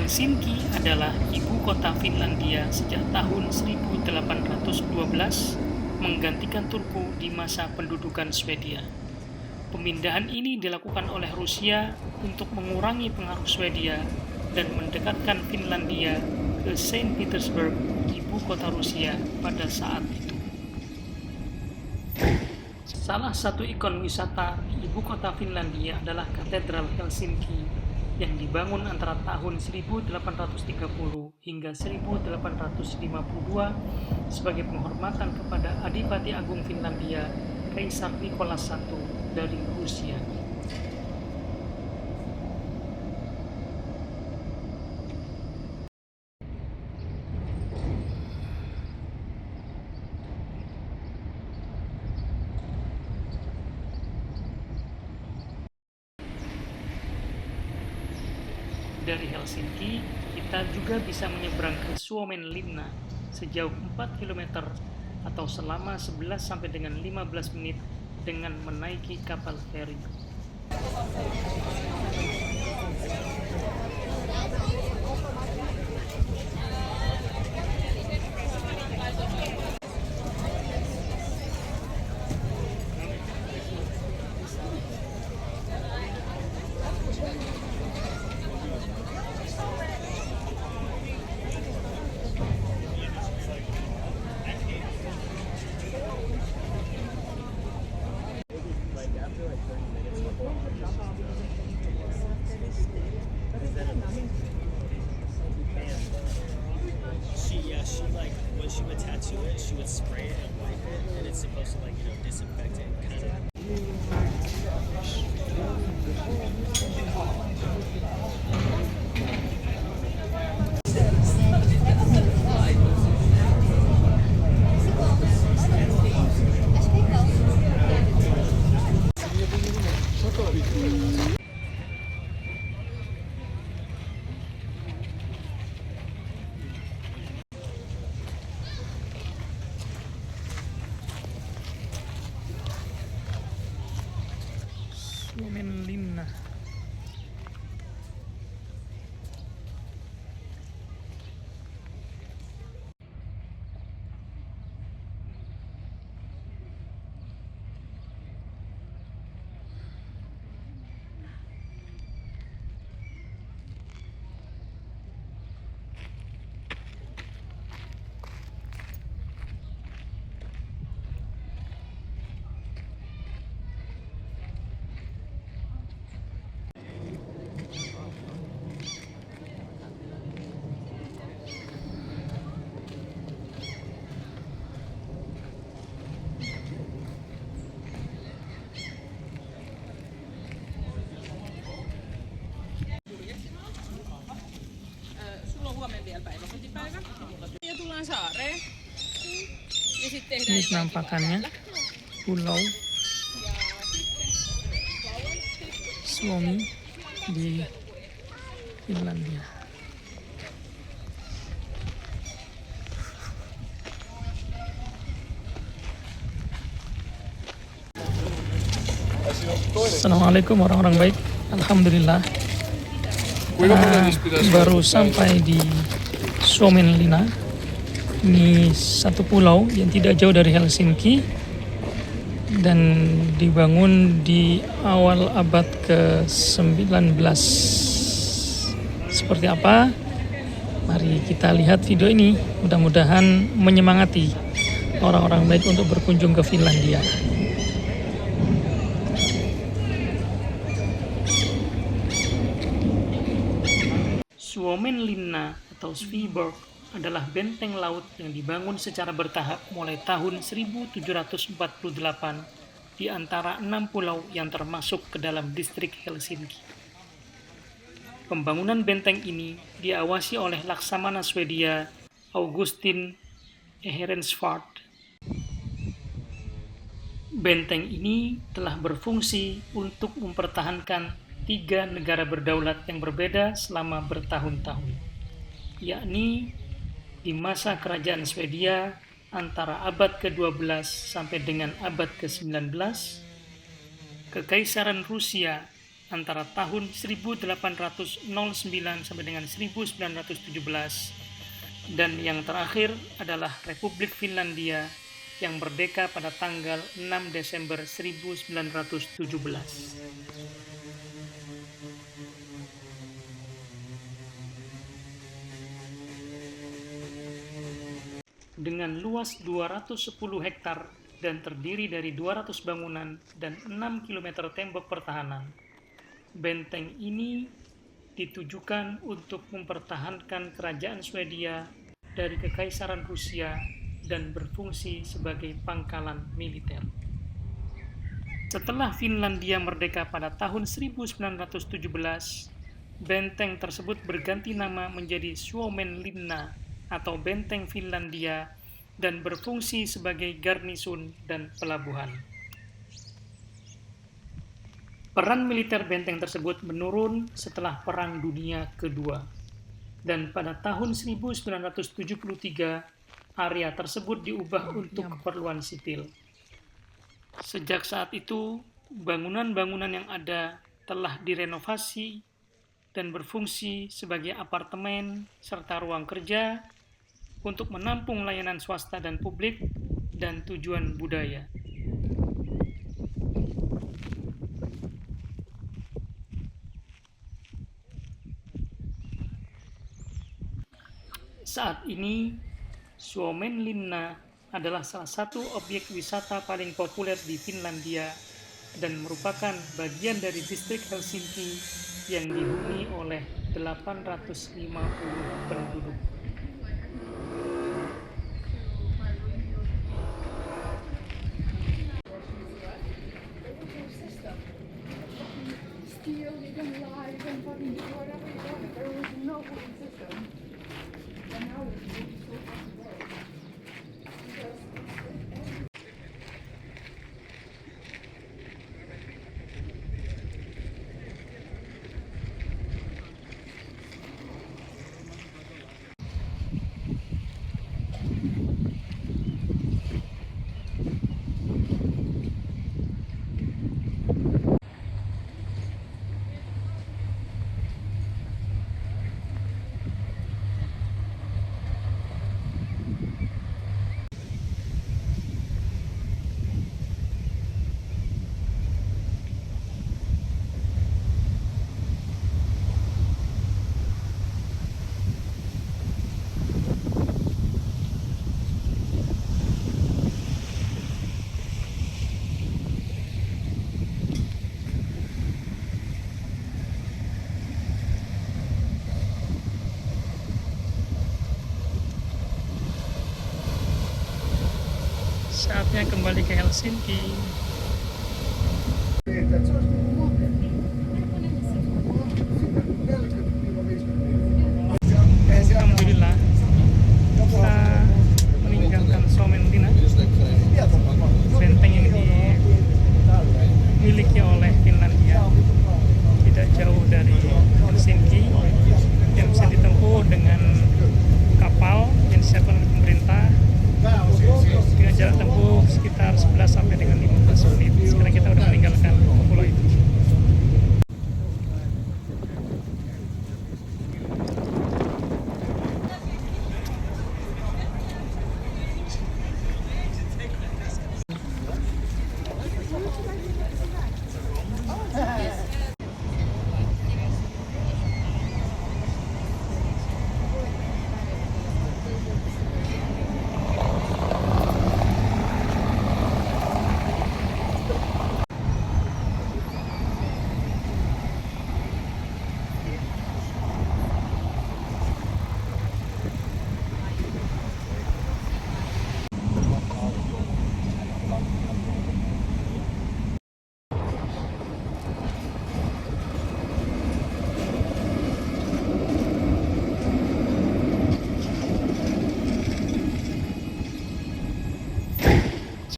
Helsinki adalah ibu kota Finlandia sejak tahun 1812, menggantikan Turku di masa pendudukan Swedia. Pemindahan ini dilakukan oleh Rusia untuk mengurangi pengaruh Swedia dan mendekatkan Finlandia ke Saint Petersburg, ibu kota Rusia pada saat itu. Salah satu ikon wisata di ibu kota Finlandia adalah Katedral Helsinki yang dibangun antara tahun 1830 hingga 1852 sebagai penghormatan kepada Adipati Agung Finlandia, Kaisar Nicholas I dari Rusia. Dari Helsinki, kita juga bisa menyeberang ke Suomenlinna sejauh 4 km atau selama 11 sampai dengan 15 menit dengan menaiki kapal feri. When she would tattoo it, she would spray it and wipe it, and it's supposed to disinfect it, kind of. Suomenlinna. Ja tullaan saareen. Ja sitten tehdään Ini jotakin penampakannya pulau Suomi di Finlandia. Assalamualaikum orang-orang baik. Alhamdulillah. Baru sampai di Suomenlinna. Ini satu pulau yang tidak jauh dari Helsinki dan dibangun di awal abad ke-19. Seperti apa? Mari kita lihat video ini. Mudah-mudahan menyemangati orang-orang baik untuk berkunjung ke Finlandia. Suomenlinna atau Sveaborg adalah benteng laut yang dibangun secara bertahap mulai tahun 1748 di antara 6 pulau yang termasuk ke dalam distrik Helsinki. Pembangunan benteng ini diawasi oleh Laksamana Swedia Augustin Ehrensvärd. Benteng ini telah berfungsi untuk mempertahankan 3 negara berdaulat yang berbeda selama bertahun-tahun, yakni di masa kerajaan Swedia antara abad ke-12 sampai dengan abad ke-19, Kekaisaran Rusia antara tahun 1809 sampai dengan 1917, dan yang terakhir adalah Republik Finlandia yang merdeka pada tanggal 6 Desember 1917. Dengan luas 210 hektar dan terdiri dari 200 bangunan dan 6 km tembok pertahanan, benteng ini ditujukan untuk mempertahankan kerajaan Swedia dari Kekaisaran Rusia dan berfungsi sebagai pangkalan militer. Setelah Finlandia merdeka pada tahun 1917, benteng tersebut berganti nama menjadi Suomenlinna atau Benteng Finlandia dan berfungsi sebagai garnison dan pelabuhan. Peran militer benteng tersebut menurun setelah Perang Dunia Kedua, dan pada tahun 1973 area tersebut diubah untuk keperluan sipil. Sejak saat itu, bangunan-bangunan yang ada telah direnovasi dan berfungsi sebagai apartemen serta ruang kerja untuk menampung layanan swasta dan publik dan tujuan budaya. Saat ini, Suomenlinna adalah salah satu objek wisata paling populer di Finlandia dan merupakan bagian dari distrik Helsinki yang dihuni oleh 850 penduduk. Still, you can lie, you can fucking do whatever you want. There was no voting system. And now it's so fucking bad. Saatnya kembali ke Helsinki.